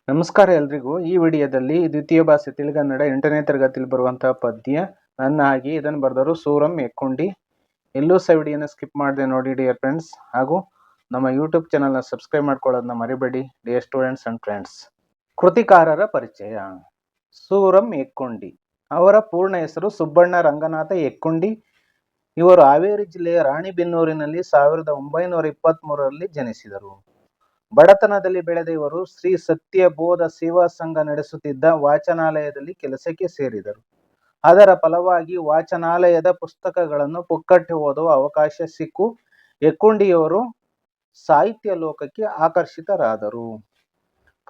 ನಮಸ್ಕಾರ ಎಲ್ರಿಗೂ. ಈ ವಿಡಿಯೋದಲ್ಲಿ ದ್ವಿತೀಯ ಭಾಷೆ ತೆಲುಗನ್ನಡ 8ನೇ ತರಗತಿಯಲ್ಲಿ ಬರುವಂತಹ ಪದ್ಯ ನನ್ನ ಆಗಿ ಇದನ್ನು ಬರೆದವರು ಸೂರಂ ಎಕ್ಕುಂಡಿ. ಎಲ್ಲೂ ಸಹ ವಿಡಿಯೋನ ಸ್ಕಿಪ್ ಮಾಡದೆ ನೋಡಿ ಡಿಯರ್ ಫ್ರೆಂಡ್ಸ್. ಹಾಗೂ ನಮ್ಮ ಯೂಟ್ಯೂಬ್ ಚಾನಲ್ನ ಸಬ್ಸ್ಕ್ರೈಬ್ ಮಾಡ್ಕೊಳ್ಳೋದನ್ನ ಮರಿಬೇಡಿ ಡಿಯರ್ ಸ್ಟೂಡೆಂಟ್ಸ್ ಅಂಡ್ ಫ್ರೆಂಡ್ಸ್. ಕೃತಿಕಾರರ ಪರಿಚಯ. ಸೂರಂ ಎಕ್ಕುಂಡಿ ಅವರ ಪೂರ್ಣ ಹೆಸರು ಸುಬ್ಬಣ್ಣ ರಂಗನಾಥ ಎಕ್ಕುಂಡಿ. ಇವರು ಹಾವೇರಿ ಜಿಲ್ಲೆಯ ರಾಣಿಬೆನ್ನೂರಿನಲ್ಲಿ 1923ರಲ್ಲಿ ಜನಿಸಿದರು. ಬಡತನದಲ್ಲಿ ಬೆಳೆದ ಇವರು ಶ್ರೀ ಸತ್ಯಬೋಧ ಸೇವಾ ಸಂಘ ನಡೆಸುತ್ತಿದ್ದ ವಾಚನಾಲಯದಲ್ಲಿ ಕೆಲಸಕ್ಕೆ ಸೇರಿದರು. ಅದರ ಫಲವಾಗಿ ವಾಚನಾಲಯದ ಪುಸ್ತಕಗಳನ್ನು ಪುಕ್ಕಟ್ಟೆ ಓದುವ ಅವಕಾಶ ಸಿಕ್ಕು ಎಕ್ಕುಂಡಿಯವರು ಸಾಹಿತ್ಯ ಲೋಕಕ್ಕೆ ಆಕರ್ಷಿತರಾದರು.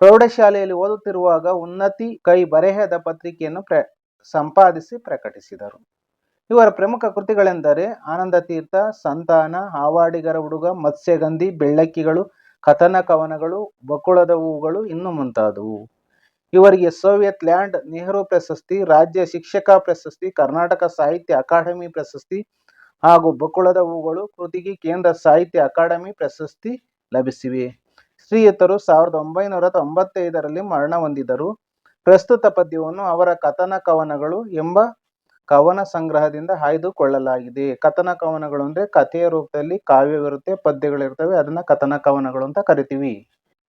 ಪ್ರೌಢಶಾಲೆಯಲ್ಲಿ ಓದುತ್ತಿರುವಾಗ ಉನ್ನತಿ ಕೈ ಬರೆಹದ ಪತ್ರಿಕೆಯನ್ನು ಸಂಪಾದಿಸಿ ಪ್ರಕಟಿಸಿದರು. ಇವರ ಪ್ರಮುಖ ಕೃತಿಗಳೆಂದರೆ ಆನಂದ ತೀರ್ಥ, ಸಂತಾನ, ಹಾವಾಡಿಗರ ಹುಡುಗ, ಮತ್ಸ್ಯಗಂಧಿ, ಬೆಳ್ಳಕ್ಕಿಗಳು, ಕಥನ ಕವನಗಳು, ಬಕುಳದ ಹೂವುಗಳು ಇನ್ನು ಮುಂತಾದವು. ಇವರಿಗೆ ಸೋವಿಯತ್ ಲ್ಯಾಂಡ್ ನೆಹರು ಪ್ರಶಸ್ತಿ, ರಾಜ್ಯ ಶಿಕ್ಷಕ ಪ್ರಶಸ್ತಿ, ಕರ್ನಾಟಕ ಸಾಹಿತ್ಯ ಅಕಾಡೆಮಿ ಪ್ರಶಸ್ತಿ ಹಾಗೂ ಬಕುಳದ ಹೂವುಗಳು ಕೃತಿಗೆ ಕೇಂದ್ರ ಸಾಹಿತ್ಯ ಅಕಾಡೆಮಿ ಪ್ರಶಸ್ತಿ ಲಭಿಸಿವೆ. ಶ್ರೀಯುತರು 1995ರಲ್ಲಿ ಮರಣ ಹೊಂದಿದರು. ಪ್ರಸ್ತುತ ಪದ್ಯವನ್ನು ಅವರ ಕಥನ ಕವನಗಳು ಎಂಬ ಕವನ ಸಂಗ್ರಹದಿಂದ ಆಯ್ದುಕೊಳ್ಳಲಾಗಿದೆ. ಕಥನ ಕವನಗಳು ಅಂದರೆ ಕಥೆಯ ರೂಪದಲ್ಲಿ ಕಾವ್ಯವಿರುತ್ತೆ, ಪದ್ಯಗಳಿರ್ತವೆ, ಅದನ್ನ ಕಥನ ಕವನಗಳು ಅಂತ ಕರಿತೀವಿ.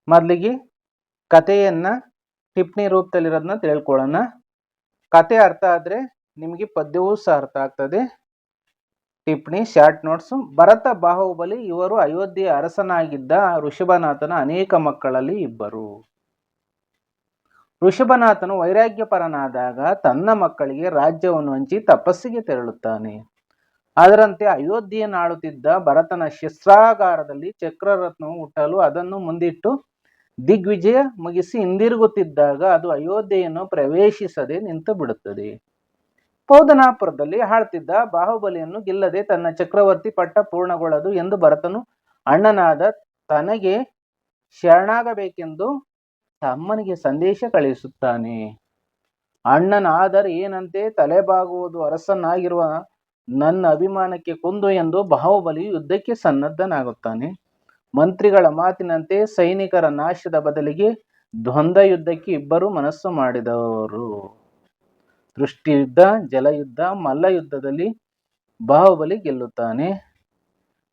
ಮೊದಲಿಗೆ ಕಥೆಯನ್ನ ಟಿಪ್ಪಣಿ ರೂಪದಲ್ಲಿರೋದನ್ನ ತಿಳ್ಕೊಳ್ಳೋಣ. ಕಥೆ ಅರ್ಥ ಆದ್ರೆ ನಿಮಗೆ ಪದ್ಯವೂ ಸಹ ಅರ್ಥ ಆಗ್ತದೆ. ಟಿಪ್ಪಣಿ ಶಾರ್ಟ್ ನೋಟ್ಸ್. ಭರತ ಬಾಹುಬಲಿ ಇವರು ಅಯೋಧ್ಯೆಯ ಅರಸನಾಗಿದ್ದ ಋಷಭನಾಥನ ಅನೇಕ ಮಕ್ಕಳಲ್ಲಿ ಇಬ್ಬರು. ಋಷಭನಾಥನು ವೈರಾಗ್ಯಪರನಾದಾಗ ತನ್ನ ಮಕ್ಕಳಿಗೆ ರಾಜ್ಯವನ್ನು ಹಂಚಿ ತಪಸ್ಸಿಗೆ ತೆರಳುತ್ತಾನೆ. ಅದರಂತೆ ಅಯೋಧ್ಯೆಯನ್ನು ಆಳುತ್ತಿದ್ದ ಭರತನ ಶಸ್ತ್ರಾಗಾರದಲ್ಲಿ ಚಕ್ರರತ್ನವು ಹುಟ್ಟಲು ಅದನ್ನು ಮುಂದಿಟ್ಟು ದಿಗ್ವಿಜಯ ಮುಗಿಸಿ ಹಿಂದಿರುಗುತ್ತಿದ್ದಾಗ ಅದು ಅಯೋಧ್ಯೆಯನ್ನು ಪ್ರವೇಶಿಸದೆ ನಿಂತು ಬಿಡುತ್ತದೆ. ಪೌದನಾಪುರದಲ್ಲಿ ಆಳ್ತಿದ್ದ ಬಾಹುಬಲಿಯನ್ನು ಗೆಲ್ಲದೆ ತನ್ನ ಚಕ್ರವರ್ತಿ ಪಟ್ಟ ಪೂರ್ಣಗೊಳ್ಳದು ಎಂದು ಭರತನು ಅಣ್ಣನಾದ ತನಗೆ ಶರಣಾಗಬೇಕೆಂದು ತಮ್ಮನಿಗೆ ಸಂದೇಶ ಕಳಿಸುತ್ತಾನೆ. ಅಣ್ಣನ ಆದರೆ ಏನಂತೆ, ತಲೆಬಾಗುವುದು ಅರಸನಾಗಿರುವ ನನ್ನ ಅಭಿಮಾನಕ್ಕೆ ಕುಂದು ಎಂದು ಬಾಹುಬಲಿಯು ಯುದ್ಧಕ್ಕೆ ಸನ್ನದ್ಧನಾಗುತ್ತಾನೆ. ಮಂತ್ರಿಗಳ ಮಾತಿನಂತೆ ಸೈನಿಕರ ನಾಶದ ಬದಲಿಗೆ ದ್ವಂದ್ವ ಯುದ್ಧಕ್ಕೆ ಇಬ್ಬರು ಮನಸ್ಸು ಮಾಡಿದವರು. ದೃಷ್ಟಿಯುದ್ಧ, ಜಲಯುದ್ಧ, ಮಲ್ಲಯುದ್ಧದಲ್ಲಿ ಬಾಹುಬಲಿ ಗೆಲ್ಲುತ್ತಾನೆ.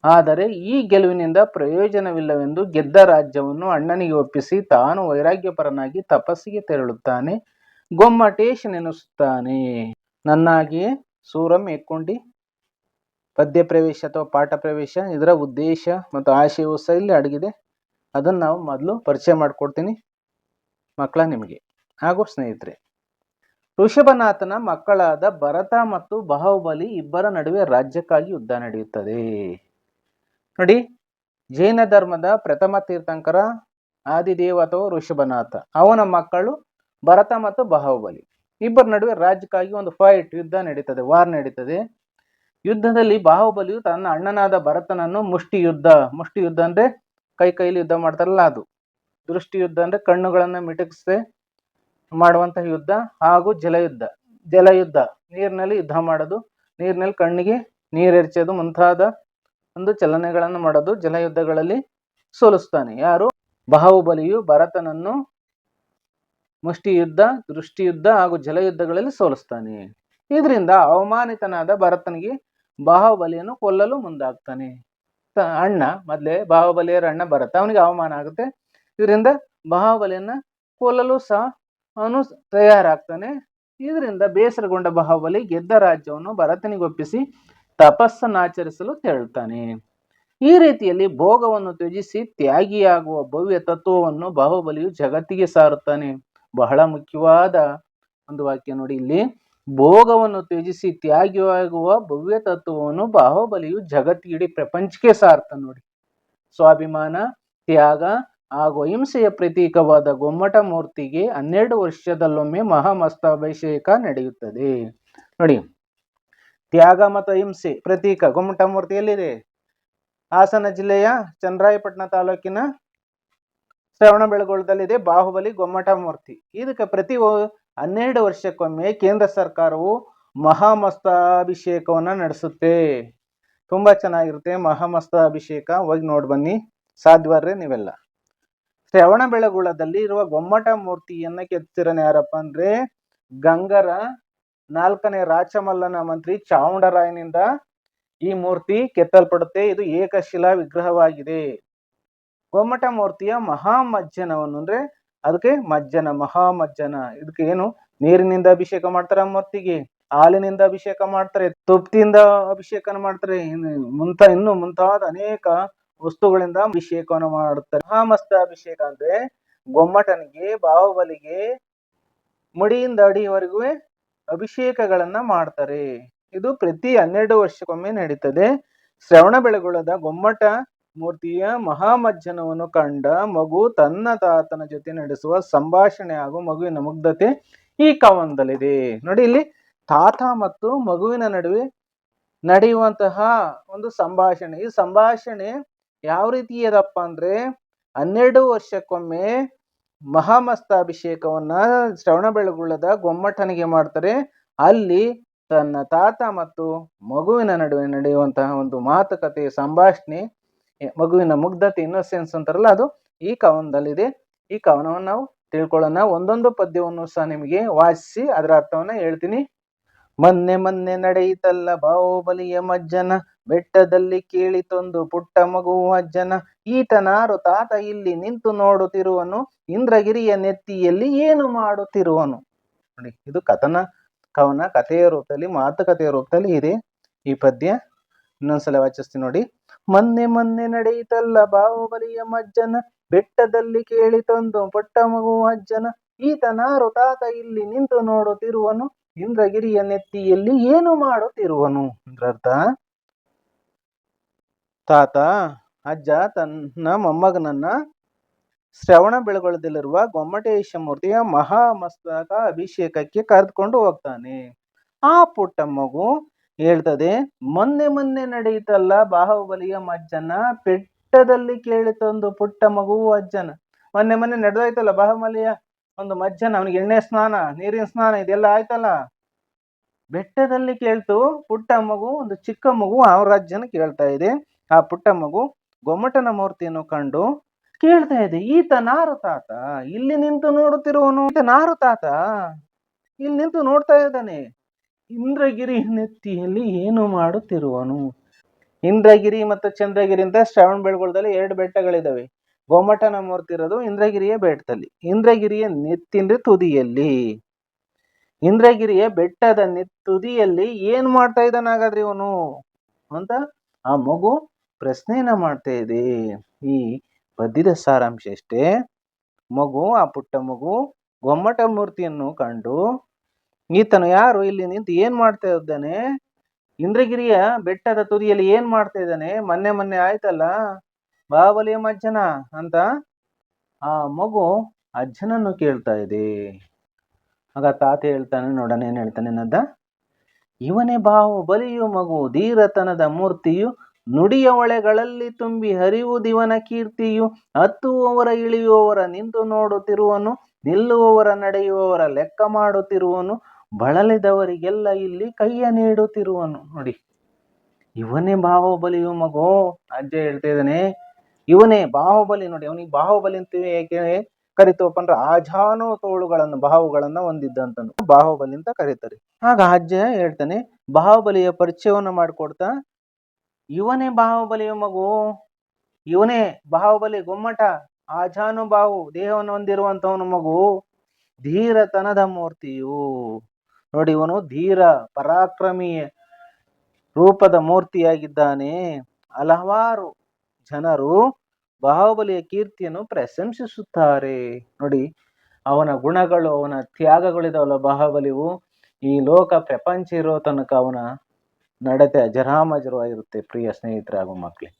ಆದರೆ ಈ ಗೆಲುವಿನಿಂದ ಪ್ರಯೋಜನವಿಲ್ಲವೆಂದು ಗೆದ್ದ ರಾಜ್ಯವನ್ನು ಅಣ್ಣನಿಗೆ ಒಪ್ಪಿಸಿ ತಾನು ವೈರಾಗ್ಯಪರನಾಗಿ ತಪಸ್ಸಿಗೆ ತೆರಳುತ್ತಾನೆ. ಗೊಮ್ಮಟೇಶನೆನಿಸುತ್ತಾನೆ. ನನ್ನಾಗಿಯೇ ಸೂರಂ ಎಕ್ಕುಂಡಿ ಪದ್ಯ ಪ್ರವೇಶ ಅಥವಾ ಪಾಠ ಪ್ರವೇಶ, ಇದರ ಉದ್ದೇಶ ಮತ್ತು ಆಶಯವು ಸಹ ಇಲ್ಲಿ ಅಡಗಿದೆ. ಅದನ್ನು ನಾವು ಮೊದಲು ಪರಿಚಯ ಮಾಡಿಕೊಡ್ತೀನಿ ಮಕ್ಕಳ ನಿಮಗೆ ಹಾಗೂ ಸ್ನೇಹಿತರೆ. ಋಷಭನಾಥನ ಮಕ್ಕಳಾದ ಭರತ ಮತ್ತು ಬಾಹುಬಲಿ ಇಬ್ಬರ ನಡುವೆ ರಾಜ್ಯಕ್ಕಾಗಿ ಯುದ್ಧ ನಡೆಯುತ್ತದೆ. ನೋಡಿ, ಜೈನ ಧರ್ಮದ ಪ್ರಥಮ ತೀರ್ಥಂಕರ ಆದಿದೇವ ಅಥವಾ ಋಷಭನಾಥ, ಅವನ ಮಕ್ಕಳು ಭರತ ಮತ್ತು ಬಾಹುಬಲಿ ಇಬ್ಬರ ನಡುವೆ ರಾಜ್ಯಕ್ಕಾಗಿ ಒಂದು ಯುದ್ಧ ನಡೀತದೆ, ವಾರ್ ನಡೀತದೆ. ಯುದ್ಧದಲ್ಲಿ ಬಾಹುಬಲಿಯು ತನ್ನ ಅಣ್ಣನಾದ ಭರತನನ್ನು ಮುಷ್ಟಿ ಯುದ್ಧ ಅಂದ್ರೆ ಕೈಲಿ ಯುದ್ಧ ಮಾಡ್ತಾರಲ್ಲ ಅದು. ದೃಷ್ಟಿ ಯುದ್ಧ ಅಂದ್ರೆ ಕಣ್ಣುಗಳನ್ನ ಮಿಟಕಿಸದೆ ಮಾಡುವಂತಹ ಯುದ್ಧ. ಹಾಗೂ ಜಲಯುದ್ಧ ನೀರಿನಲ್ಲಿ ಯುದ್ಧ ಮಾಡೋದು, ನೀರಿನಲ್ಲಿ ಕಣ್ಣಿಗೆ ನೀರೆರ್ಚೋದು ಮುಂತಾದ ಒಂದು ಚಲನೆಗಳನ್ನು ಮಾಡೋದು. ಜಲಯುದ್ಧಗಳಲ್ಲಿ ಸೋಲಿಸ್ತಾನೆ. ಯಾರು? ಬಾಹುಬಲಿಯು ಭರತನನ್ನು ಮುಷ್ಟಿಯುದ್ಧ, ದೃಷ್ಟಿಯುದ್ಧ ಹಾಗೂ ಜಲಯುದ್ಧಗಳಲ್ಲಿ ಸೋಲಿಸ್ತಾನೆ. ಇದರಿಂದ ಅವಮಾನಿತನಾದ ಭರತನಿಗೆ ಬಾಹುಬಲಿಯನ್ನು ಕೊಲ್ಲಲು ಮುಂದಾಗ್ತಾನೆ. ಅಣ್ಣ ಮೊದಲೇ ಬಾಹುಬಲಿಯರ ಅಣ್ಣ ಭರತ, ಅವನಿಗೆ ಅವಮಾನ ಆಗುತ್ತೆ. ಇದರಿಂದ ಬಾಹುಬಲಿಯನ್ನ ಕೊಲ್ಲಲು ಸಹ ಅವನು ತಯಾರಾಗ್ತಾನೆ. ಇದರಿಂದ ಬೇಸರಗೊಂಡ ಬಾಹುಬಲಿ ಗೆದ್ದ ರಾಜ್ಯವನ್ನು ಭರತನಿಗೆ ಒಪ್ಪಿಸಿ ತಪಸ್ಸನ್ನಾಚರಿಸಲು ತೆರಳುತ್ತಾನೆ. ಈ ರೀತಿಯಲ್ಲಿ ಭೋಗವನ್ನು ತ್ಯಜಿಸಿ ತ್ಯಾಗಿಯಾಗುವ ಭವ್ಯ ತತ್ವವನ್ನು ಬಾಹುಬಲಿಯು ಜಗತ್ತಿಗೆ ಸಾರುತ್ತಾನೆ. ಬಹಳ ಮುಖ್ಯವಾದ ಒಂದು ವಾಕ್ಯ ನೋಡಿ ಇಲ್ಲಿ. ಭೋಗವನ್ನು ತ್ಯಜಿಸಿ ತ್ಯಾಗಿಯಾಗುವ ಭವ್ಯ ತತ್ವವನ್ನು ಬಾಹುಬಲಿಯು ಜಗತ್ತಿಗೆ, ಇಡೀ ಪ್ರಪಂಚಕ್ಕೆ ಸಾರ್ತಾನೆ ನೋಡಿ. ಸ್ವಾಭಿಮಾನ, ತ್ಯಾಗ ಹಾಗೂ ಅಹಿಂಸೆಯ ಪ್ರತೀಕವಾದ ಗೊಮ್ಮಟ ಮೂರ್ತಿಗೆ 12 ವರ್ಷದಲ್ಲೊಮ್ಮೆ ಮಹಾಮಸ್ತಾಭಿಷೇಕ ನಡೆಯುತ್ತದೆ. ನೋಡಿ, ತ್ಯಾಗ ಮತ್ತು ಅಹಿಂಸೆ ಪ್ರತೀಕ ಗೊಮ್ಮಟ ಮೂರ್ತಿ ಎಲ್ಲಿದೆ? ಹಾಸನ ಜಿಲ್ಲೆಯ ಚನ್ನರಾಯಪಟ್ಟಣ ತಾಲೂಕಿನ ಶ್ರವಣಬೆಳಗೊಳದಲ್ಲಿದೆ ಬಾಹುಬಲಿ ಗೊಮ್ಮಟ ಮೂರ್ತಿ. ಇದಕ್ಕೆ ಪ್ರತಿ 12 ವರ್ಷಕ್ಕೊಮ್ಮೆ ಕೇಂದ್ರ ಸರ್ಕಾರವು ಮಹಾಮಸ್ತಾಭಿಷೇಕವನ್ನ ನಡೆಸುತ್ತೆ. ತುಂಬಾ ಚೆನ್ನಾಗಿರುತ್ತೆ ಮಹಾಮಸ್ತಾಭಿಷೇಕ. ಹೋಗಿ ನೋಡಿ ಬನ್ನಿ ಸಾಧ್ಯವಾದ್ರೆ ನೀವೆಲ್ಲ. ಶ್ರವಣಬೆಳಗೊಳದಲ್ಲಿ ಇರುವ ಗೊಮ್ಮಟ ಮೂರ್ತಿಯನ್ನ ಕೆತ್ತಿಸಿರೋನು ಯಾರಪ್ಪ ಅಂದ್ರೆ ಗಂಗರ 4ನೇ ರಾಚಮಲ್ಲನ ಮಂತ್ರಿ ಚಾವುಂಡರಾಯನಿಂದ ಈ ಮೂರ್ತಿ ಕೆತ್ತಲ್ಪಡುತ್ತೆ. ಇದು ಏಕಶಿಲಾ ವಿಗ್ರಹವಾಗಿದೆ. ಗೊಮ್ಮಟ ಮೂರ್ತಿಯ ಮಹಾಮಜ್ಜನವನ್ನು ಅಂದ್ರೆ ಅದಕ್ಕೆ ಮಜ್ಜನ, ಮಹಾಮಜ್ಜನ, ಇದಕ್ಕೆ ಏನು ನೀರಿನಿಂದ ಅಭಿಷೇಕ ಮಾಡ್ತಾರೆ, ಮೂರ್ತಿಗೆ ಹಾಲಿನಿಂದ ಅಭಿಷೇಕ ಮಾಡ್ತಾರೆ, ತುಪ್ತಿಯಿಂದ ಅಭಿಷೇಕ ಮಾಡ್ತಾರೆ, ಇನ್ನು ಮುಂತಾದ ಅನೇಕ ವಸ್ತುಗಳಿಂದ ಅಭಿಷೇಕವನ್ನು ಮಾಡುತ್ತಾರೆ. ಮಹಾಮಸ್ತ ಅಭಿಷೇಕ ಅಂದ್ರೆ ಗೊಮ್ಮಟನಿಗೆ, ಬಾಹುಬಲಿಗೆ ಮುಡಿಯಿಂದ ಅಡಿಯವರೆಗೂ ಅಭಿಷೇಕಗಳನ್ನ ಮಾಡ್ತಾರೆ. ಇದು ಪ್ರತಿ 12 ವರ್ಷಕ್ಕೊಮ್ಮೆ ನಡೀತದೆ. ಶ್ರವಣಬೆಳಗೊಳದ ಗೊಮ್ಮಟ ಮೂರ್ತಿಯ ಮಹಾಮಜ್ಜನವನ್ನು ಕಂಡ ಮಗು ತನ್ನ ತಾತನ ಜೊತೆ ನಡೆಸುವ ಸಂಭಾಷಣೆ ಹಾಗೂ ಮಗುವಿನ ಮುಗ್ಧತೆ ಈ ಕವನದಲ್ಲಿದೆ. ನೋಡಿ, ಇಲ್ಲಿ ತಾತ ಮತ್ತು ಮಗುವಿನ ನಡುವೆ ನಡೆಯುವಂತಹ ಒಂದು ಸಂಭಾಷಣೆ. ಈ ಸಂಭಾಷಣೆ ಯಾವ ರೀತಿ ಇದಪ್ಪ ಅಂದ್ರೆ 12 ವರ್ಷಕ್ಕೊಮ್ಮೆ ಮಹಾಮಸ್ತಾಭಿಷೇಕವನ್ನ ಶ್ರವಣಬೆಳಗೊಳದ ಗೊಮ್ಮಟನಿಗೆ ಮಾಡ್ತಾರೆ. ಅಲ್ಲಿ ತನ್ನ ತಾತ ಮತ್ತು ಮಗುವಿನ ನಡುವೆ ನಡೆಯುವಂತಹ ಒಂದು ಮಾತುಕತೆ, ಸಂಭಾಷಣೆ, ಮಗುವಿನ ಮುಗ್ಧತೆ, ಇನ್ನೋಸೆನ್ಸ್ ಅಂತಾರಲ್ಲ, ಅದು ಈ ಕವನದಲ್ಲಿದೆ. ಈ ಕವನವನ್ನು ನಾವು ತಿಳ್ಕೊಳ್ಳೋಣ. ಒಂದೊಂದು ಪದ್ಯವನ್ನು ಸಹ ನಿಮಗೆ ವಾಚಿಸಿ ಅದರ ಅರ್ಥವನ್ನ ಹೇಳ್ತೀನಿ. ಮೊನ್ನೆ ಮೊನ್ನೆ ನಡೆಯಿತಲ್ಲ ಬಾಹುಬಲಿಯ ಮಜ್ಜನ, ಬೆಟ್ಟದಲ್ಲಿ ಕೇಳಿತೊಂದು ಪುಟ್ಟ ಮಗು ಅಜ್ಜನ, ಈತನಾರು ತಾತ ಇಲ್ಲಿ ನಿಂತು ನೋಡುತ್ತಿರುವನು, ಇಂದ್ರಗಿರಿಯ ನೆತ್ತಿಯಲ್ಲಿ ಏನು ಮಾಡುತ್ತಿರುವನು. ನೋಡಿ, ಇದು ಕವನ ಕಥೆಯ ರೂಪದಲ್ಲಿ, ಮಾತುಕತೆಯ ರೂಪದಲ್ಲಿ ಇದೆ ಈ ಪದ್ಯ. ಇನ್ನೊಂದ್ಸಲ ವಾಚಿಸ್ತೀನಿ ನೋಡಿ. ಮೊನ್ನೆ ಮೊನ್ನೆ ನಡೆಯಿತಲ್ಲ ಬಾಹುಬಲಿಯ ಮಜ್ಜನ, ಬೆಟ್ಟದಲ್ಲಿ ಕೇಳಿತೊಂದು ಪುಟ್ಟ ಮಗು ಅಜ್ಜನ, ಈತನಾರು ತಾತ ಇಲ್ಲಿ ನಿಂತು ನೋಡುತ್ತಿರುವನು, ಇಂದ್ರಗಿರಿಯ ನೆತ್ತಿಯಲ್ಲಿ ಏನು ಮಾಡುತ್ತಿರುವನು. ಅರ್ಥ, ತಾತ ಅಜ್ಜ ತನ್ನ ಮೊಮ್ಮಗನನ್ನ ಶ್ರವಣಬೆಳಗೊಳದಲ್ಲಿರುವ ಗೊಮ್ಮಟೇಶ ಮೂರ್ತಿಯ ಮಹಾಮಸ್ತಕ ಅಭಿಷೇಕಕ್ಕೆ ಕರೆದುಕೊಂಡು ಹೋಗ್ತಾನೆ. ಆ ಪುಟ್ಟ ಮಗು ಹೇಳ್ತದೆ, ಮೊನ್ನೆ ಮೊನ್ನೆ ನಡೆಯಿತಲ್ಲ ಬಾಹುಬಲಿಯ ಮಜ್ಜನ, ಬೆಟ್ಟದಲ್ಲಿ ಕೇಳಿತೊಂದು ಪುಟ್ಟ ಮಗು ಅಜ್ಜನ. ಮೊನ್ನೆ ಮೊನ್ನೆ ನಡೆದೋಯ್ತಲ್ಲ ಬಾಹುಬಲಿಯ ಒಂದು ಮಜ್ಜನ, ಅವನಿಗೆ ಎಣ್ಣೆ ಸ್ನಾನ, ನೀರಿನ ಸ್ನಾನ, ಇದೆಲ್ಲ ಆಯ್ತಲ್ಲ. ಬೆಟ್ಟದಲ್ಲಿ ಕೇಳ್ತು ಪುಟ್ಟ ಮಗು, ಒಂದು ಚಿಕ್ಕ ಮಗು ಅವ್ರ ಅಜ್ಜನ ಕೇಳ್ತಾ ಇದೆ. ಆ ಪುಟ್ಟ ಮಗು ಗೊಮ್ಮಟನ ಮೂರ್ತಿಯನ್ನು ಕಂಡು ಕೇಳ್ತಾ ಇದೆ, ಈತ ನಾರು ತಾತ ಇಲ್ಲಿ ನಿಂತು ನೋಡುತ್ತಿರುವನು, ಈತ ನಾರು ತಾತ ಇಲ್ಲಿ ನಿಂತು ನೋಡ್ತಾ ಇದ್ದಾನೆ, ಇಂದ್ರಗಿರಿ ನೆತ್ತಿಯಲ್ಲಿ ಏನು ಮಾಡುತ್ತಿರುವನು. ಇಂದ್ರಗಿರಿ ಮತ್ತು ಚಂದ್ರಗಿರಿ ಅಂತ ಶ್ರವಣಬೆಳಗೊಳದಲ್ಲಿ 2 ಬೆಟ್ಟಗಳಿದಾವೆ. ಗೊಮ್ಮಟನ ಮೂರ್ತಿ ಇರೋದು ಇಂದ್ರಗಿರಿಯ ಬೆಟ್ಟದಲ್ಲಿ. ಇಂದ್ರಗಿರಿಯ ನೆತ್ತಿನ ತುದಿಯಲ್ಲಿ, ಇಂದ್ರಗಿರಿಯ ಬೆಟ್ಟದ ತುದಿಯಲ್ಲಿ ಏನ್ ಮಾಡ್ತಾ ಇದ್ದಾನೆ ಹಾಗಾದ್ರೆ ಇವನು ಅಂತ ಆ ಮಗು ಪ್ರಶ್ನೆಯನ್ನ ಮಾಡ್ತಾ ಇದೆ. ಈ ಪದ್ಯದ ಸಾರಾಂಶ ಎಷ್ಟೇ, ಆ ಪುಟ್ಟ ಮಗು ಗೊಮ್ಮಟ ಮೂರ್ತಿಯನ್ನು ಕಂಡು ಈತನು ಯಾರು, ಇಲ್ಲಿ ನಿಂತು ಏನ್ ಮಾಡ್ತಾ ಇದ್ದಾನೆ, ಇಂದ್ರಗಿರಿಯ ಬೆಟ್ಟದ ತುದಿಯಲ್ಲಿ ಏನ್ ಮಾಡ್ತಾ ಇದ್ದಾನೆ, ಮೊನ್ನೆ ಮೊನ್ನೆ ಆಯ್ತಲ್ಲ ಬಾಹುಬಲಿಯ ಮಜ್ಜನ ಅಂತ ಆ ಮಗು ಅಜ್ಜನನ್ನು ಕೇಳ್ತಾ ಇದೆ. ಆಗ ತಾತ ಹೇಳ್ತಾನೆ, ನೋಡೋಣ ಏನ್ ಹೇಳ್ತಾನೆ ಅನ್ನದ. ಇವನೇ ಬಾಹುಬಲಿಯು ಮಗು, ಧೀರತನದ ಮೂರ್ತಿಯು, ನುಡಿಯ ಒಳೆಗಳಲ್ಲಿ ತುಂಬಿ ಹರಿಯುವುದಿವನ ಕೀರ್ತಿಯು, ಹತ್ತುವವರ ಇಳಿಯುವವರ ನಿಂತು ನೋಡುತ್ತಿರುವನು, ನಿಲ್ಲುವವರ ನಡೆಯುವವರ ಲೆಕ್ಕ ಮಾಡುತ್ತಿರುವನು, ಬಳಲಿದವರಿಗೆಲ್ಲ ಇಲ್ಲಿ ಕೈಯ ನೀಡುತ್ತಿರುವನು. ನೋಡಿ, ಇವನೇ ಬಾಹುಬಲಿಯು ಮಗು, ಅಜ್ಜ ಹೇಳ್ತಾ ಇದ್ದಾನೆ, ಇವನೇ ಬಾಹುಬಲಿ. ನೋಡಿ, ಅವನಿಗೆ ಬಾಹುಬಲಿ ಅಂತೀವಿ ಯಾಕೆ ಕರಿತೀವಪ್ಪ ಅಂದ್ರೆ ಆಜಾನು ತೋಳುಗಳನ್ನು, ಬಾಹುಗಳನ್ನ ಹೊಂದಿದ್ದಂತನು ಬಾಹುಬಲಿ ಅಂತ ಕರೀತಾರೆ. ಆಗ ಅಜ್ಜ ಹೇಳ್ತಾನೆ, ಬಾಹುಬಲಿಯ ಪರಿಚಯವನ್ನು ಮಾಡಿಕೊಡ್ತಾ, ಇವನೇ ಬಾಹುಬಲಿಯ ಮಗು, ಇವನೇ ಬಾಹುಬಲಿ ಗೊಮ್ಮಟ, ಆಜಾನು ಬಾಹು ದೇಹವನ್ನು ಹೊಂದಿರುವಂತವನು ಮಗು, ಧೀರತನದ ಮೂರ್ತಿಯು. ನೋಡಿ, ಇವನು ಧೀರ ಪರಾಕ್ರಮಿಯ ರೂಪದ ಮೂರ್ತಿಯಾಗಿದ್ದಾನೆ. ಹಲವಾರು ಜನರು ಬಾಹುಬಲಿಯ ಕೀರ್ತಿಯನ್ನು ಪ್ರಶಂಸಿಸುತ್ತಾರೆ. ನೋಡಿ, ಅವನ ಗುಣಗಳು, ಅವನ ತ್ಯಾಗಗಳಿದಾವಲ್ಲ ಬಾಹುಬಲಿವು, ಈ ಲೋಕ ಪ್ರಪಂಚ ಇರೋ ತನಕ ಅವನ ನಡತೆ ಅಜರಾಮಜರವಾಗಿರುತ್ತೆ. ಪ್ರಿಯ ಸ್ನೇಹಿತರೆ ಹಾಗೂ ಮಕ್ಕಳೇ,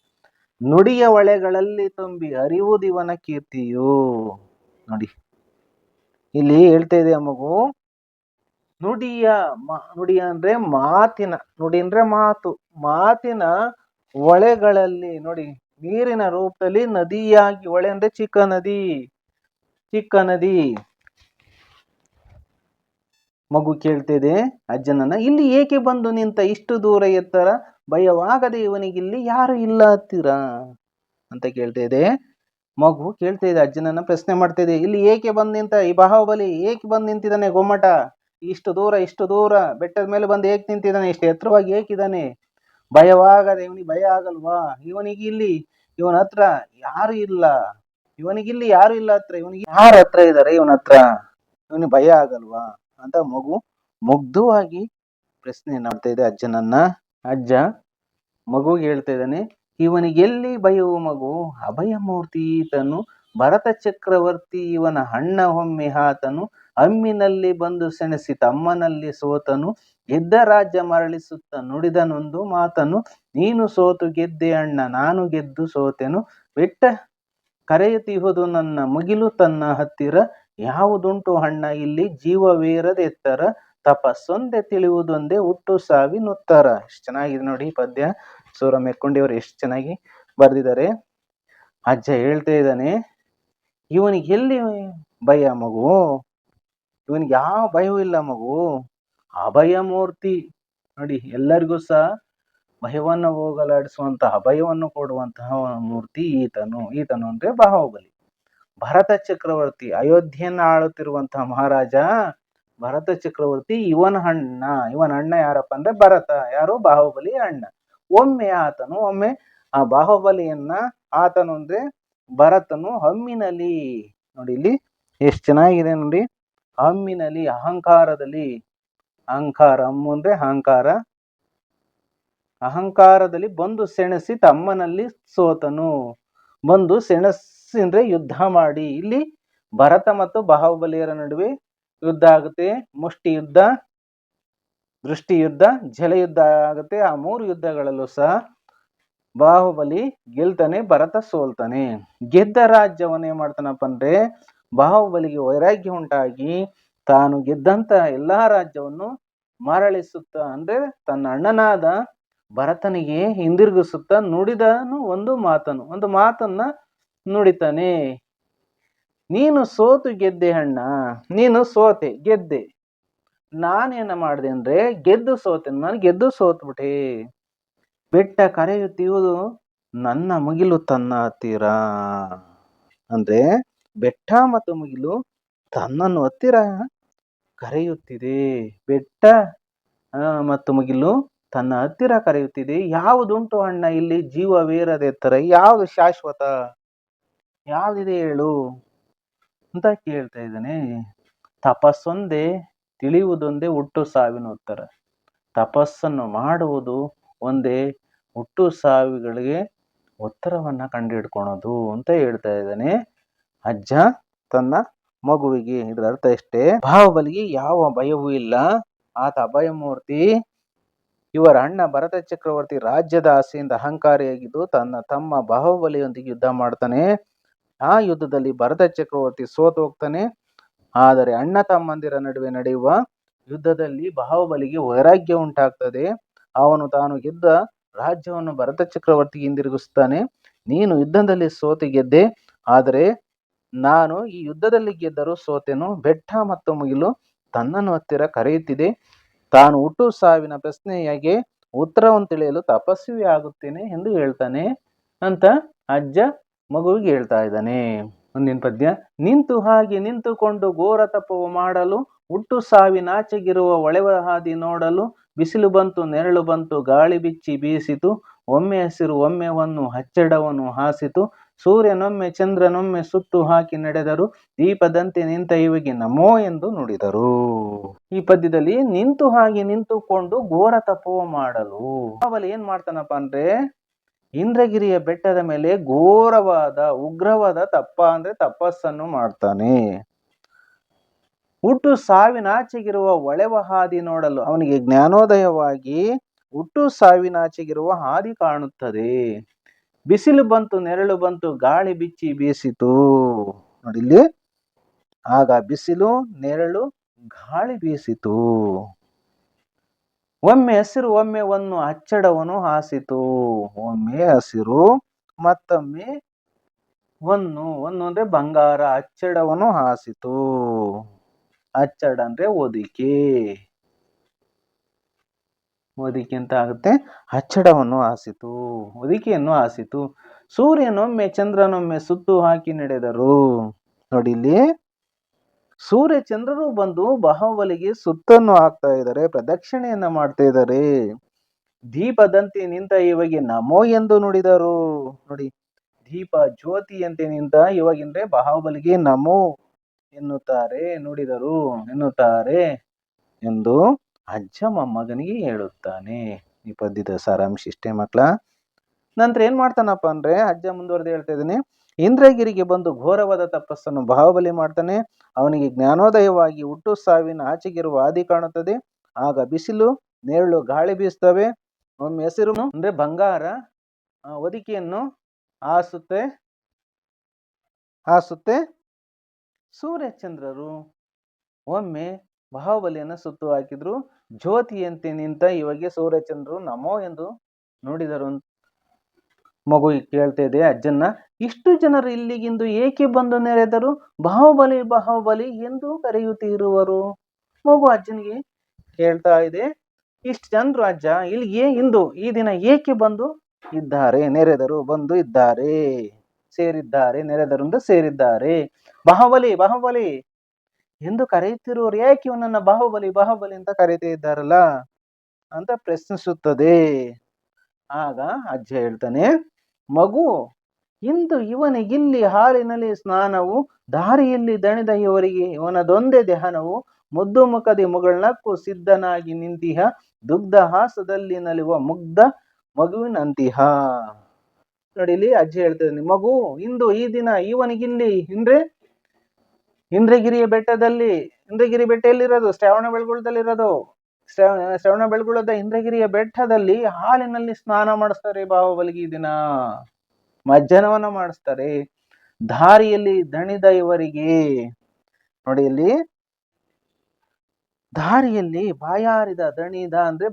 ನುಡಿಯ ಒಳೆಗಳಲ್ಲಿ ತುಂಬಿ ಹರಿಯುವುದಿವನ ಕೀರ್ತಿಯು. ನೋಡಿ, ಇಲ್ಲಿ ಹೇಳ್ತಾ ಇದೆ ಮಗು, ನುಡಿ ಅಂದ್ರೆ ಮಾತಿನ, ನುಡಿ ಅಂದ್ರೆ ಮಾತಿನ ಒಳೆಗಳಲ್ಲಿ, ನೋಡಿ ನೀರಿನ ರೂಪದಲ್ಲಿ ನದಿಯಾಗಿ, ಒಳೆ ಅಂದ್ರೆ ಚಿಕ್ಕ ನದಿ. ಮಗು ಕೇಳ್ತಿದೆ ಅಜ್ಜನನ್ನ, ಇಲ್ಲಿ ಏಕೆ ಬಂದು ನಿಂತ, ಇಷ್ಟು ದೂರ ಎತ್ತರ, ಭಯವಾಗದೆ ಇವನಿಗಿಲ್ಲಿ ಯಾರು ಇಲ್ಲ ಹತ್ತಿರ ಅಂತ ಕೇಳ್ತಾ ಇದೆ. ಮಗು ಕೇಳ್ತಾ ಇದೆ, ಅಜ್ಜನನ್ನ ಪ್ರಶ್ನೆ ಮಾಡ್ತಾ ಇದೆ, ಇಲ್ಲಿ ಏಕೆ ಬಂದ್ ನಿಂತ ಈ ಬಾಹುಬಲಿ, ಏಕೆ ಬಂದ್ ನಿಂತಿದ್ದಾನೆ ಗೊಮ್ಮಟ, ಇಷ್ಟು ದೂರ ಬೆಟ್ಟದ ಮೇಲೆ ಬಂದು ಏಕೆ ನಿಂತಿದ್ದಾನೆ, ಇಷ್ಟು ಎತ್ತರವಾಗಿ ಏಕಿದ್ದಾನೆ, ಭಯವಾಗದೆ, ಇವನಿಗೆ ಭಯ ಆಗಲ್ವಾ, ಇವನಿಗೆ ಇಲ್ಲಿ ಇವನ ಹತ್ರ ಯಾರು ಇಲ್ಲ, ಇವನಿಗಿಲ್ಲಿ ಯಾರು ಇಲ್ಲ ಹತ್ರ, ಇವನಿಗೆ ಯಾರ ಹತ್ರ ಇದ್ದಾರೆ ಇವನ ಹತ್ರ, ಇವನಿಗೆ ಭಯ ಆಗಲ್ವಾ ಅಂತ ಮಗು ಮುಗ್ಧವಾಗಿ ಪ್ರಶ್ನೆ ಮಾಡ್ತಾ ಇದೆ ಅಜ್ಜನನ್ನ. ಅಜ್ಜ ಮಗುಗೆ ಹೇಳ್ತಾ ಇದ್ದಾನೆ, ಇವನಿಗೆಲ್ಲಿ ಭಯವು ಮಗು, ಅಭಯ ಮೂರ್ತಿ ಈತನು, ಭರತ ಚಕ್ರವರ್ತಿ ಇವನ ಅಣ್ಣ ಒಮ್ಮೆ ಆತನು, ಅಮ್ಮಿನಲ್ಲಿ ಬಂದು ಸೆಣಸಿ ತಮ್ಮನಲ್ಲಿ ಸೋತನು, ಗೆದ್ದ ರಾಜ್ಯ ಮರಳಿಸುತ್ತ ನುಡಿದನೊಂದು ಮಾತನು, ನೀನು ಸೋತು ಗೆದ್ದೆ ಅಣ್ಣ ನಾನು ಗೆದ್ದು ಸೋತೆನು, ಬೆಟ್ಟ ಕರೆಯುತ್ತಿಹುದು ನನ್ನ ಮುಗಿಲು ತನ್ನ ಹತ್ತಿರ, ಯಾವುದುಂಟು ಅಣ್ಣ ಇಲ್ಲಿ ಜೀವವೇರದೆತ್ತರ, ತಪಸ್ಸೊಂದೆ ತಿಳಿಯುವುದೊಂದೇ ಹುಟ್ಟು ಸಾವಿನುತ್ತರ. ಎಷ್ಟು ಚೆನ್ನಾಗಿದೆ ನೋಡಿ ಪದ್ಯ. ಸೂರ ಮೆಕ್ಕೊಂಡಿಯವರು ಎಷ್ಟು ಚೆನ್ನಾಗಿ ಬರೆದಿದ್ದಾರೆ. ಅಜ್ಜ ಹೇಳ್ತಾ ಇದ್ದಾನೆ, ಇವನಿಗೆ ಎಲ್ಲಿ ಭಯ ಮಗು, ಇವನಿಗೆ ಯಾವ ಭಯವೂ ಇಲ್ಲ ಮಗು, ಅಭಯ ಮೂರ್ತಿ ನೋಡಿ, ಎಲ್ಲರಿಗೂ ಸಹ ಭಯವನ್ನು ಹೋಗಲಾಡಿಸುವಂತಹ ಅಭಯವನ್ನು ಕೊಡುವಂತಹ ಮೂರ್ತಿ ಈತನು ಅಂದ್ರೆ ಬಾಹುಬಲಿ. ಭರತ ಚಕ್ರವರ್ತಿ, ಅಯೋಧ್ಯೆಯನ್ನ ಆಳುತ್ತಿರುವಂತಹ ಮಹಾರಾಜ ಭರತ ಚಕ್ರವರ್ತಿ, ಇವನ ಅಣ್ಣ ಯಾರಪ್ಪ ಅಂದ್ರೆ ಭರತ, ಯಾರು ಬಾಹುಬಲಿ ಅಣ್ಣ. ಒಮ್ಮೆ ಆ ಬಾಹುಬಲಿಯನ್ನ ಆತನು ಅಂದ್ರೆ ಭರತನು ಹಮ್ಮಿನಲ್ಲಿ, ನೋಡಿ ಇಲ್ಲಿ ಎಷ್ಟು ಚೆನ್ನಾಗಿದೆ ನೋಡಿ, ಹಮ್ಮಿನಲ್ಲಿ ಅಹಂಕಾರದಲ್ಲಿ, ಹಮ್ಮು ಅಂದ್ರೆ ಅಹಂಕಾರದಲ್ಲಿ ಬಂದು ಸೆಣಸಿ ತಮ್ಮನಲ್ಲಿ ಸೋತನು, ಬಂದು ಸೆಣಸಿ ಅಂದ್ರೆ ಯುದ್ಧ ಮಾಡಿ, ಇಲ್ಲಿ ಭರತ ಮತ್ತು ಬಾಹುಬಲಿಯರ ನಡುವೆ ಯುದ್ಧ ಆಗುತ್ತೆ, ಮುಷ್ಟಿ ಯುದ್ಧ, ದೃಷ್ಟಿ ಯುದ್ಧ, ಜಲಯುದ್ಧ ಆಗುತ್ತೆ. ಆ 3 ಯುದ್ಧಗಳಲ್ಲೂ ಸಹ ಬಾಹುಬಲಿ ಗೆಲ್ತಾನೆ, ಭರತ ಸೋಲ್ತಾನೆ. ಗೆದ್ದ ರಾಜ್ಯವನ್ನ ಏನ್ ಮಾಡ್ತಾನಪ್ಪ ಅಂದ್ರೆ, ಬಾಹುಬಲಿಗೆ ವೈರಾಗ್ಯ ಉಂಟಾಗಿ ತಾನು ಗೆದ್ದಂತ ಎಲ್ಲಾ ರಾಜ್ಯವನ್ನು ಮರಳಿಸುತ್ತ ಅಂದ್ರೆ ತನ್ನ ಅಣ್ಣನಾದ ಭರತನಿಗೆ ಹಿಂದಿರುಗಿಸುತ್ತ ನುಡಿದನು ಒಂದು ಮಾತನ್ನ ನುಡಿತಾನೆ, ನೀನು ಸೋತು ಗೆದ್ದೆ ಅಣ್ಣ, ನೀನು ಸೋತೆ ಗೆದ್ದೆ, ನಾನೇನ ಮಾಡಿದೆ ಅಂದ್ರೆ ಗೆದ್ದು ಸೋತೆ, ನಾನು ಗೆದ್ದು ಸೋತ್ಬಿಟ್ಟೆ, ಬೆಟ್ಟ ಕರೆಯುತ್ತಿರುವುದು ನನ್ನ ಮುಗಿಲು ತನ್ನ ಹತ್ತಿರ, ಅಂದ್ರೆ ಬೆಟ್ಟ ಮತ್ತು ಮುಗಿಲು ತನ್ನನ್ನು ಹತ್ತಿರ ಕರೆಯುತ್ತಿದೆ, ಬೆಟ್ಟ ಮತ್ತು ಮುಗಿಲು ತನ್ನ ಹತ್ತಿರ ಕರೆಯುತ್ತಿದೆ, ಯಾವುದುಂಟು ಅಣ್ಣ ಇಲ್ಲಿ ಜೀವವೇರದೆತ್ತರ, ಯಾವುದು ಶಾಶ್ವತ, ಯಾವುದಿದೆ ಹೇಳು ಅಂತ ಕೇಳ್ತಾ ಇದ್ದಾನೆ. ತಪಸ್ಸೊಂದೇ ತಿಳಿಯುವುದೊಂದೇ ಹುಟ್ಟು ಸಾವಿನ ಉತ್ತರ, ತಪಸ್ಸನ್ನು ಮಾಡುವುದು ಒಂದೇ ಹುಟ್ಟು ಸಾವಿಗಳಿಗೆ ಉತ್ತರವನ್ನ ಕಂಡುಹಿಡ್ಕೊಳೋದು ಅಂತ ಹೇಳ್ತಾ ಇದ್ದಾನೆ ಅಜ್ಜ ತನ್ನ ಮಗುವಿಗೆ. ಇದರ ಅರ್ಥ ಎಷ್ಟೇ, ಬಾಹುಬಲಿಗೆ ಯಾವ ಭಯವೂ ಇಲ್ಲ, ಆತ ಅಭಯ ಮೂರ್ತಿ, ಇವರ ಅಣ್ಣ ಭರತ ಚಕ್ರವರ್ತಿ ರಾಜ್ಯದ ಆಸೆಯಿಂದ ಅಹಂಕಾರಿಯಾಗಿದ್ದು ತನ್ನ ತಮ್ಮ ಬಾಹುಬಲಿಯೊಂದಿಗೆ ಯುದ್ಧ ಮಾಡ್ತಾನೆ. ಆ ಯುದ್ಧದಲ್ಲಿ ಭರತ ಚಕ್ರವರ್ತಿ ಸೋತು ಹೋಗ್ತಾನೆ. ಆದರೆ ಅಣ್ಣ ತಮ್ಮಂದಿರ ನಡುವೆ ನಡೆಯುವ ಯುದ್ಧದಲ್ಲಿ ಬಾಹುಬಲಿಗೆ ವೈರಾಗ್ಯ ಉಂಟಾಗ್ತದೆ. ಅವನು ತಾನು ಗೆದ್ದ ರಾಜ್ಯವನ್ನು ಭರತ ಚಕ್ರವರ್ತಿಗೆ ಹಿಂದಿರುಗಿಸ್ತಾನೆ. ನೀನು ಯುದ್ಧದಲ್ಲಿ ಸೋತು ಗೆದ್ದೆ, ಆದರೆ ನಾನು ಈ ಯುದ್ಧದಲ್ಲಿ ಗೆದ್ದರೂ ಸೋತೆನು, ಬೆಟ್ಟ ಮತ್ತು ಮುಗಿಲು ತನ್ನನ್ನು ಹತ್ತಿರ ಕರೆಯುತ್ತಿದೆ, ತಾನು ಹುಟ್ಟು ಸಾವಿನ ಪ್ರಶ್ನೆಯಾಗೆ ಉತ್ತರವನ್ನು ತಿಳಿಯಲು ತಪಸ್ವಿ ಆಗುತ್ತೇನೆ ಎಂದು ಹೇಳ್ತಾನೆ ಅಂತ ಅಜ್ಜ ಮಗುವಿಗೆ ಹೇಳ್ತಾ ಇದ್ದಾನೆ. ಮುಂದಿನ ಪದ್ಯ. ನಿಂತು ಹಾಗೆ ನಿಂತುಕೊಂಡು ಘೋರ ತಪವು ಮಾಡಲು, ಹುಟ್ಟು ಸಾವಿನಾಚೆಗಿರುವ ಒಳೆವ ಹಾದಿ ನೋಡಲು, ಬಿಸಿಲು ಬಂತು ನೆರಳು ಬಂತು ಗಾಳಿ ಬಿಚ್ಚಿ ಬೀಸಿತು, ಒಮ್ಮೆ ಹಸಿರು ಒಮ್ಮೆ ಹೊನ್ನು ಹಚ್ಚಡವನ್ನು ಹಾಸಿತು, ಸೂರ್ಯನೊಮ್ಮೆ ಚಂದ್ರನೊಮ್ಮೆ ಸುತ್ತು ಹಾಕಿ ನಡೆದರು, ದೀಪದಂತೆ ನಿಂತ ಇವಿಗೆ ನಮೋ ಎಂದು ನುಡಿದರು. ಈ ಪದ್ಯದಲ್ಲಿ ನಿಂತು ಹಾಗೆ ನಿಂತುಕೊಂಡು ಘೋರ ತಪವು ಮಾಡಲು, ಬಾಹುಬಲಿ ಏನ್ ಮಾಡ್ತಾನಪ್ಪ ಅಂದ್ರೆ ಇಂದ್ರಗಿರಿಯ ಬೆಟ್ಟದ ಮೇಲೆ ಘೋರವಾದ ಉಗ್ರವಾದ ತಪಸ್ಸನ್ನು ಮಾಡ್ತಾನೆ. ಹುಟ್ಟು ಸಾವಿನಾಚೆಗಿರುವ ಒಳೆವ ಹಾದಿ ನೋಡಲು, ಅವನಿಗೆ ಜ್ಞಾನೋದಯವಾಗಿ ಹುಟ್ಟು ಸಾವಿನಾಚೆಗಿರುವ ಹಾದಿ ಕಾಣುತ್ತದೆ. ಬಿಸಿಲು ಬಂತು ನೆರಳು ಬಂತು ಗಾಳಿ ಬಿಚ್ಚಿ ಬೀಸಿತು, ನೋಡಿ ಇಲ್ಲಿ, ಆಗ ಬಿಸಿಲು ನೆರಳು ಗಾಳಿ ಬೀಸಿತು, ಒಮ್ಮೆ ಹಸಿರು ಒಮ್ಮೆ ಹೊನ್ನು ಹಚ್ಚಡವನ್ನು ಹಾಸಿತು, ಒಮ್ಮೆ ಹಸಿರು ಮತ್ತೊಮ್ಮೆ ಹೊನ್ನು ಅಂದ್ರೆ ಬಂಗಾರ, ಹಚ್ಚಡವನ್ನು ಹಾಸಿತು, ಹಚ್ಚಡ ಅಂದ್ರೆ ಹೊದಿಕೆ ಅಂತ ಆಗುತ್ತೆ, ಹಚ್ಚಡವನ್ನು ಹಾಸಿತು, ಹೊದಿಕೆಯನ್ನು ಹಾಸಿತು, ಸೂರ್ಯನೊಮ್ಮೆ ಚಂದ್ರನೊಮ್ಮೆ ಸುತ್ತು ಹಾಕಿ ನಡೆದರು. ನೋಡಿ ಇಲ್ಲಿ ಸೂರ್ಯ ಚಂದ್ರರು ಬಂದು ಬಾಹುಬಲಿಗೆ ಸುತ್ತನ್ನು ಹಾಕ್ತಾ ಇದ್ದಾರೆ, ಪ್ರದಕ್ಷಿಣೆಯನ್ನ ಮಾಡ್ತಾ ಇದ್ದಾರೆ. ದೀಪದಂತೆ ನಿಂತ ಇವಾಗ ನಮೋ ಎಂದು ನುಡಿದರು. ನೋಡಿ, ದೀಪ ಜ್ಯೋತಿಯಂತೆ ನಿಂತ ಇವಾಗಿಂದ್ರೆ ಬಾಹುಬಲಿಗೆ ನಮೋ ಎನ್ನುತ್ತಾರೆ, ನುಡಿದರು ಎನ್ನುತ್ತಾರೆ ಎಂದು ಅಜ್ಜ ಮೊಮ್ಮಗನಿಗೆ ಹೇಳುತ್ತಾನೆ. ಈ ಪದ್ಯದ ಸಾರಾಂಶ ಇಷ್ಟೇ ಮಕ್ಕಳ. ನಂತರ ಏನ್ ಮಾಡ್ತಾನಪ್ಪ ಅಂದ್ರೆ ಅಜ್ಜ ಮುಂದುವರೆದು ಹೇಳ್ತಾ ಇದ್ದಾನೆ. ಇಂದ್ರಗಿರಿಗೆ ಬಂದು ಘೋರವಾದ ತಪಸ್ಸನ್ನು ಬಾಹುಬಲಿ ಮಾಡ್ತಾನೆ. ಅವನಿಗೆ ಜ್ಞಾನೋದಯವಾಗಿ ಹುಟ್ಟು ಸಾವಿನ ಆಚೆಗಿರುವ ಹಾದಿ ಕಾಣುತ್ತದೆ. ಆಗ ಬಿಸಿಲು ನೆರಳು ಗಾಳಿ ಬೀಸ್ತವೆ. ಒಮ್ಮೆ ಹೆಸರು ಅಂದ್ರೆ ಬಂಗಾರ ಹೊದಿಕೆಯನ್ನು ಹಾಸುತ್ತೆ. ಸೂರ್ಯಚಂದ್ರರು ಒಮ್ಮೆ ಬಾಹುಬಲಿಯನ್ನು ಸುತ್ತು ಹಾಕಿದ್ರು. ಜ್ಯೋತಿಯಂತೆ ನಿಂತ ಇವಾಗ ಸೂರ್ಯಚಂದ್ರರು ನಮೋ ಎಂದು ನುಡಿದರು. ಮಗು ಕೇಳ್ತಾ ಇದೆ ಅಜ್ಜನ್ನ, ಇಷ್ಟು ಜನರು ಇಲ್ಲಿಗಿಂದು ಏಕೆ ಬಂದು ನೆರೆದರು? ಬಾಹುಬಲಿ ಬಾಹುಬಲಿ ಎಂದು ಕರೆಯುತ್ತಿರುವರು. ಮಗು ಅಜ್ಜನಿಗೆ ಕೇಳ್ತಾ ಇದೆ, ಇಷ್ಟು ಜನರು ಅಜ್ಜ ಇಲ್ಲಿಗೆ ಇಂದು ಈ ದಿನ ಏಕೆ ಬಂದು ಇದ್ದಾರೆ? ನೆರೆದರು, ಬಂದು ಇದ್ದಾರೆ, ಸೇರಿದ್ದಾರೆ. ನೆರೆದರು ಅಂತ ಸೇರಿದ್ದಾರೆ. ಬಾಹುಬಲಿ ಬಾಹುಬಲಿ ಎಂದು ಕರೆಯುತ್ತಿರುವರು ಯಾಕೆ ಇವನನ್ನ ಬಾಹುಬಲಿ ಬಾಹುಬಲಿ ಅಂತ ಕರೀತಾ ಇದ್ದಾರಲ್ಲ ಅಂತ ಪ್ರಶ್ನಿಸುತ್ತದೆ. ಆಗ ಅಜ್ಜ ಹೇಳ್ತಾನೆ, ಮಗು ಇಂದು ಇವನಿಗಿಲ್ಲಿ ಹಾಲಿನಲ್ಲಿ ಸ್ನಾನವು, ದಾರಿಯಲ್ಲಿ ದಣಿದ ಇವರಿಗೆ ಇವನದೊಂದೇ ಧ್ಯಾನವು, ಮುದ್ದು ಮುಖದಿ ಮುಗಳನಕ್ಕೂ ಸಿದ್ಧನಾಗಿ ನಿಂತಿಹ, ದುಗ್ಧ ಹಾಸದಲ್ಲಿ ನಲಿವ ಮುಗ್ಧ ಮಗುವಿನಂತಿಹ. ನೋಡಿ ಇಲ್ಲಿ ಅಜ್ಜ ಹೇಳ್ತಿದ್ದಾನೆ, ಮಗು ಇಂದು ಈ ದಿನ ಇವನಿಗಿಲ್ಲಿ ಅಂದ್ರೆ ಇಂದ್ರಗಿರಿಯ ಬೆಟ್ಟದಲ್ಲಿ, ಇಂದ್ರಗಿರಿ ಬೆಟ್ಟ ಎಲ್ಲಿರೋದು? ಶ್ರವಣ ಬೆಳಗೊಳದಲ್ಲಿರೋದು. ಶ್ರವಣ ಬೆಳಗೊಳದ ಇಂದ್ರಗಿರಿಯ ಬೆಟ್ಟದಲ್ಲಿ ಹಾಲಿನಲ್ಲಿ ಸ್ನಾನ ಮಾಡಿಸ್ತಾರೆ ಬಾಹುಬಲಿಗೆ. ಈ ದಿನ ಮಜ್ಜನವನ್ನ ಮಾಡಿಸ್ತಾರೆ. ದಾರಿಯಲ್ಲಿ ದಣಿದ ಇವರಿಗೆ, ನೋಡಿ ಇಲ್ಲಿ ದಾರಿಯಲ್ಲಿ ಬಾಯಾರಿದ, ದಣಿದ ಅಂದ್ರೆ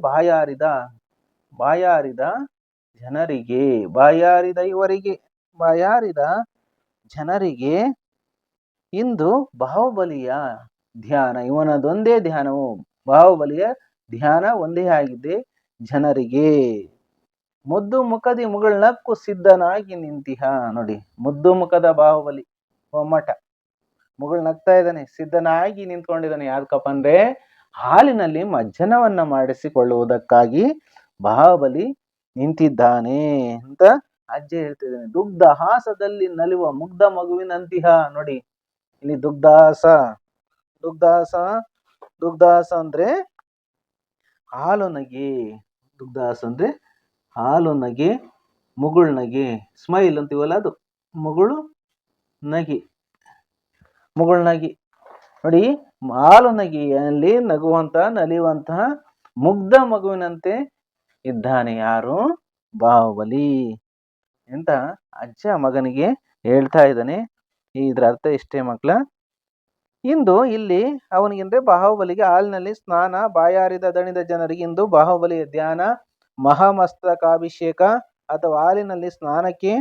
ಬಾಯಾರಿದ ಜನರಿಗೆ, ಬಾಯಾರಿದ ಇವರಿಗೆ, ಬಾಯಾರಿದ ಜನರಿಗೆ ಇಂದು ಬಾಹುಬಲಿಯ ಧ್ಯಾನ, ಇವನದೊಂದೇ ಧ್ಯಾನವು, ಬಾಹುಬಲಿಯ ಧ್ಯಾನ ಒಂದೇ ಆಗಿದೆ ಜನರಿಗೆ. ಮುದ್ದು ಮುಖದಿ ಮುಗಳನಕ್ಕೂ ಸಿದ್ಧನಾಗಿ ನಿಂತಿಹ. ನೋಡಿ, ಮುದ್ದು ಮುಖದ ಬಾಹುಬಲಿ ಒಮ್ಮಟ ಮುಗಳು ನಗ್ತಾ ಇದ್ದಾನೆ, ಸಿದ್ಧನಾಗಿ ನಿಂತ್ಕೊಂಡಿದ್ದಾನೆ. ಯಾಕಪ್ಪ ಅಂದ್ರೆ ಹಾಲಿನಲ್ಲಿ ಮಜ್ಜನವನ್ನ ಮಾಡಿಸಿಕೊಳ್ಳುವುದಕ್ಕಾಗಿ ಬಾಹುಬಲಿ ನಿಂತಿದ್ದಾನೆ ಅಂತ ಅಜ್ಜ ಹೇಳ್ತಿದ್ದಾನೆ. ದುಗ್ಧ ಹಾಸದಲ್ಲಿ ನಲಿವ ಮುಗ್ಧ ಮಗುವಿನಂತಿಹ. ನೋಡಿ ಇಲ್ಲಿ ದುಗ್ಧಾಸ ಅಂದ್ರೆ ಹಾಲು ನಗೆ, ದುಗ್ಧಾಸ ಅಂದ್ರೆ ಹಾಲು ನಗೆ, ಮುಗುಳ್ ನಗೆ, ಸ್ಮೈಲ್ ಅಂತೀವಲ್ಲ ಅದು ಮುಗುಳು ನಗೆ. ನೋಡಿ, ಹಾಲು ನಗೆಯಲ್ಲಿ ನಲಿಯುವಂತಹ ಮುಗ್ಧ ಮಗುವಿನಂತೆ ಇದ್ದಾನೆ ಯಾರು? ಬಾಹುಬಲಿ ಅಂತ ಅಜ್ಜ ಮಗನಿಗೆ ಹೇಳ್ತಾ ಇದ್ದಾನೆ. ಇದ್ರ ಅರ್ಥ ಇಷ್ಟೇ ಮಕ್ಕಳ. ಇಂದು ಇಲ್ಲಿ ಅವನಿಗೆ ಬಾಹುಬಲಿಗೆ ಹಾಲಿನಲ್ಲಿ ಸ್ನಾನ, ಬಾಯಾರಿದ ದಣಿದ ಜನರಿಗೆ ಇಂದು ಬಾಹುಬಲಿಯ ಧ್ಯಾನ, ಮಹಾಮಸ್ತಕಾಭಿಷೇಕ ಅಥವಾ ಹಾಲಿನಲ್ಲಿ ಸ್ನಾನಕ್ಕೆ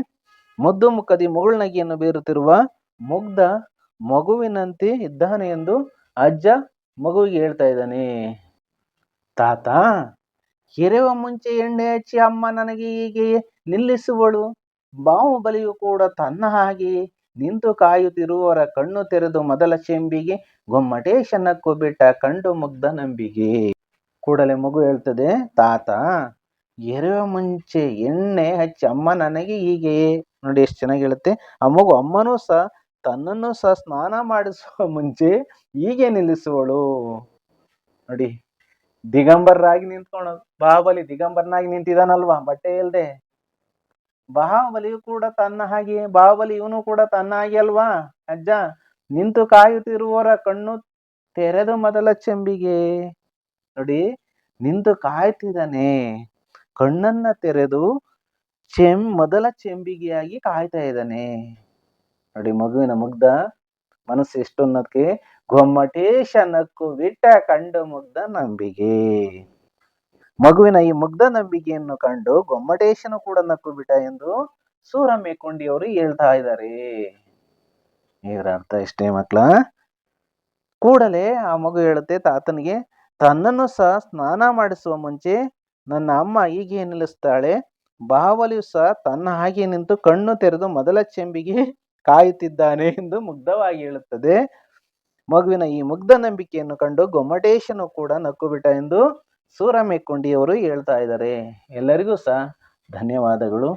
ಮುದ್ದು ಮುಖದಿ ಮುಗುಳ್ನಗೆಯನ್ನು ಬೀರುತ್ತಿರುವ ಮುಗ್ಧ ಮಗುವಿನಂತೆ ಇದ್ದಾನೆ ಎಂದು ಅಜ್ಜ ಮಗುವಿಗೆ ಹೇಳ್ತಾ ಇದ್ದಾನೆ. ತಾತ, ಕೆರೆವ ಮುಂಚೆ ಎಣ್ಣೆ ಹಚ್ಚಿ ಅಮ್ಮ ನನಗೆ ಹೀಗೆ ನಿಲ್ಲಿಸುವಳು. ಬಾಹುಬಲಿಯು ಕೂಡ ತನ್ನ ಹಾಗೆ ನಿಂತು ಕಾಯುತ್ತಿರುವವರ ಕಣ್ಣು ತೆರೆದು ಮೊದಲ ಚೆಂಬಿಗೆ ಗೊಮ್ಮಟೇಶನಕ್ಕೂ ಬಿಟ್ಟ ಕಂಡು ಮುಗ್ಧ ನಂಬಿಗೆ. ಕೂಡಲೇ ಮಗು ಹೇಳ್ತದೆ, ತಾತ ಎರೆವ ಮುಂಚೆ ಎಣ್ಣೆ ಹಚ್ಚಿ ಅಮ್ಮ ನನಗೆ ಹೀಗೆ. ನೋಡಿ ಎಷ್ಟು ಚೆನ್ನಾಗಿ ಹೇಳುತ್ತೆ ಆ ಮಗು. ಅಮ್ಮನೂ ಸಹ ತನ್ನನ್ನು ಸಹ ಸ್ನಾನ ಮಾಡಿಸುವ ಮುಂಚೆ ಹೀಗೆ ನಿಲ್ಲಿಸುವಳು. ನೋಡಿ, ದಿಗಂಬರರಾಗಿ ನಿಂತ್ಕೊಳ್ಳೋದು. ಬಾಹುಬಲಿ ದಿಗಂಬರನಾಗಿ ನಿಂತಿದ್ದಾನಲ್ವಾ, ಬಟ್ಟೆ ಇಲ್ದೆ. ಬಾಹುಬಲಿಯು ಕೂಡ ತನ್ನ ಹಾಗೆ, ಬಾಹುಬಲಿ ಇವನು ಕೂಡ ತನ್ನ ಹಾಗೆ ಅಲ್ವಾ ಅಜ್ಜ, ನಿಂತು ಕಾಯುತ್ತಿರುವವರ ಕಣ್ಣು ತೆರೆದು ಮೊದಲ ಚೆಂಬಿಗೆ. ನೋಡಿ, ನಿಂತು ಕಾಯ್ತಿದ್ದಾನೆ, ಕಣ್ಣನ್ನ ತೆರೆದು ಮೊದಲ ಚೆಂಬಿಗೆಯಾಗಿ ಕಾಯ್ತಾ ಇದ್ದಾನೆ. ನೋಡಿ, ಮಗುವಿನ ಮುಗ್ಧ ಮನಸ್ಸು ಎಷ್ಟೊನ್ನದಕ್ಕೆ. ಗೊಮ್ಮಟೇಶ ನಕ್ಕು ಬಿಟ್ಟ ಕಂಡು ಮುಗ್ಧ ನಂಬಿಗೆ. ಮಗುವಿನ ಈ ಮುಗ್ಧ ನಂಬಿಕೆಯನ್ನು ಕಂಡು ಗೊಮ್ಮಟೇಶನು ಕೂಡ ನಕ್ಕು ಬಿಟ್ಟ ಎಂದು ಸೂರ ಮೇಕೊಂಡಿಯವರು ಹೇಳ್ತಾ ಇದ್ದಾರೆ. ಇದರ ಅರ್ಥ ಇಷ್ಟೇ ಮಕ್ಕಳ. ಕೂಡಲೇ ಆ ಮಗು ಹೇಳುತ್ತೆ ತಾತನಿಗೆ, ತನ್ನನ್ನು ಸಹ ಸ್ನಾನ ಮಾಡಿಸುವ ಮುಂಚೆ ನನ್ನ ಅಮ್ಮ ಹೀಗೆ ನಿಲ್ಲಿಸ್ತಾಳೆ. ಬಾವಲಿಯು ಸಹ ತನ್ನ ಹಾಗೆ ನಿಂತು ಕಣ್ಣು ತೆರೆದು ಮೊದಲ ಚೆಂಬಿಗೆ ಕಾಯುತ್ತಿದ್ದಾನೆ ಎಂದು ಮುಗ್ಧವಾಗಿ ಹೇಳುತ್ತದೆ. ಮಗುವಿನ ಈ ಮುಗ್ಧ ನಂಬಿಕೆಯನ್ನು ಕಂಡು ಗೊಮ್ಮಟೇಶನು ಕೂಡ ನಕ್ಕುಬಿಟ್ಟ ಎಂದು ಸೂರ ಮೆಕ್ಕುಂಡಿಯವರು ಹೇಳ್ತಾ ಇದ್ದಾರೆ. ಎಲ್ಲರಿಗೂ ಸಹ ಧನ್ಯವಾದಗಳು.